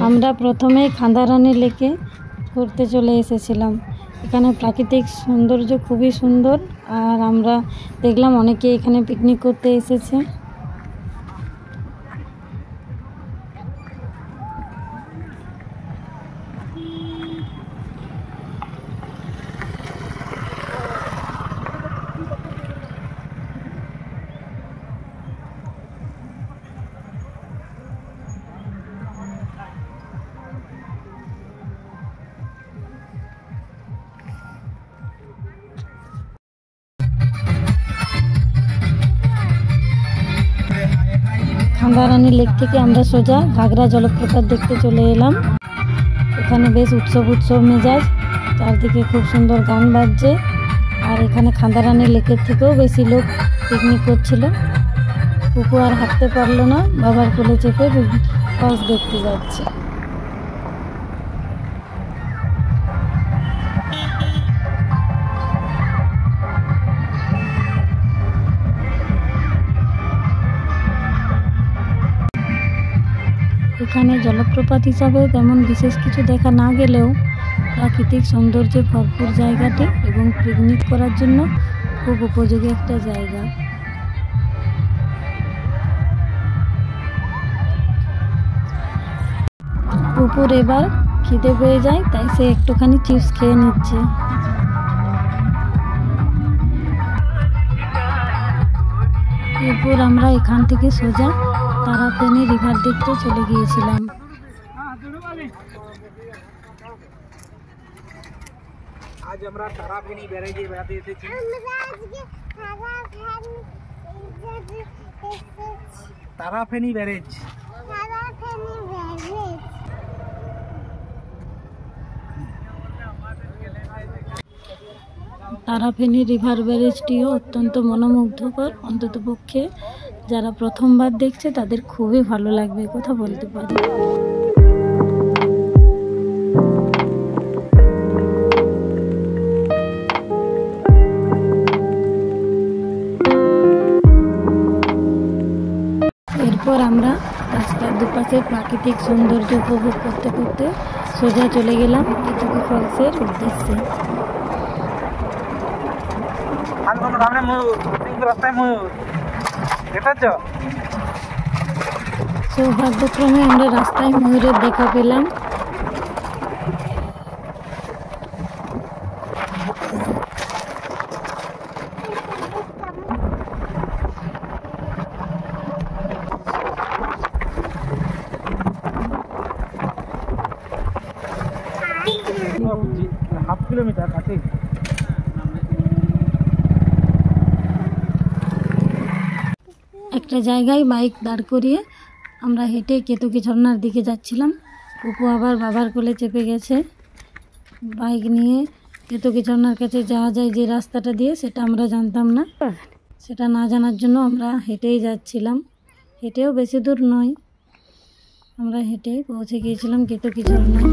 আমরা প্রথমে খান্দারানী লেকে ঘুরতে চলে এসেছিলাম। এখানে প্রাকৃতিক সৌন্দর্য খুবই সুন্দর, আর আমরা দেখলাম অনেকে এখানে পিকনিক করতে এসেছে। খান্দারানী লেক থেকে আমরা সোজা ঘাগরা জলপ্রপাত দেখতে চলে এলাম। এখানে বেশ উৎসব মেজাজ, চারদিকে খুব সুন্দর গান বাজছে, আর এখানে খান্দারানী লেকের থেকেও বেশি লোক পিকনিক করছিল। কুকু আর হাঁটতে পারলো না, বাবার কোলে চেপে ফলস দেখতে যাচ্ছে। এখানে জলপ্রপাত হিসাবে তেমন বিশেষ কিছু দেখা না গেলেও প্রাকৃতিক সৌন্দর্যে ভরপুর জায়গাটি এবং পিকনিক করার জন্য খুব উপযোগী একটা জায়গা। কুকুর এবার খিদে পেয়ে যায়, তাই সে একটুখানি চিপস খেয়ে নিচ্ছে। এরপর আমরা এখান থেকে সোজা তারাফেনী রিভার দেখতে চলে গিয়েছিলাম। আজ আমরা তারাফেনী ব্যারেজে বেড়াতে এসেছি। তারাফেনী ব্যারেজ। তারাফেনী রিভার ব্যারেজটিও অত্যন্ত মনোমুগ্ধকর। অন্ততপক্ষে যারা প্রথমবার দেখছে তাদের খুবই ভালো লাগবে, কথা বলতে পারি। এরপর আমরা রাস্তার দুপাশে প্রাকৃতিক সৌন্দর্য উপভোগ করতে করতে সোজা চলে গেলাম কেতকী ফলসের উদ্দেশ্যে। সৌভাগ্যক্রমে আমরা রাস্তায় ময়ূরের দেখা পেলাম। হাফ কিলোমিটার কাছে। একটা জায়গায় বাইক দাঁড় করিয়ে আমরা হেঁটে কেতকী ঝর্ণার দিকে যাচ্ছিলাম। কুকু আবার বাবার কোলে চেপে গেছে। বাইক নিয়ে কেতকী ঝর্ণার কাছে যাওয়া যায় যে রাস্তাটা দিয়ে, সেটা আমরা জানতাম না। সেটা না জানার জন্য আমরা হেঁটেই যাচ্ছিলাম। হেঁটেও বেশি দূর নয়, আমরা হেঁটে পৌঁছে গিয়েছিলাম কেতকী ঝর্ণায়।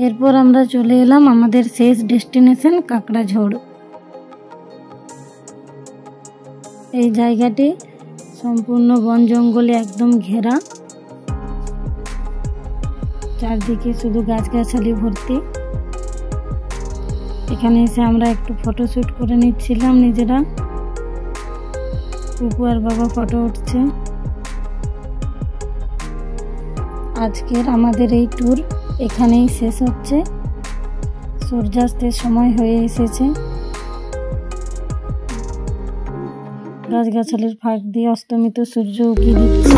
এরপর আমরা চলে এলাম আমাদের শেষ ডেস্টিনেশন কাকড়াঝোড়। এই জায়গাটি সম্পূর্ণ বন জঙ্গলে একদম ঘেরা, চারদিকে শুধু গাছগাছালি ভর্তি। এখানে এসে আমরা একটু ফটোশ্যুট করে নিচ্ছিলাম নিজেরা। কুকু আর বাবা ফটো উঠছে। আজকের আমাদের এই ট্যুর এখানেই শেষ হচ্ছে। সূর্যাস্তের সময় হয়ে এসেছে। গাছগাছালির ফাঁক দিয়ে অস্তমিত সূর্য উঁকি দিচ্ছে।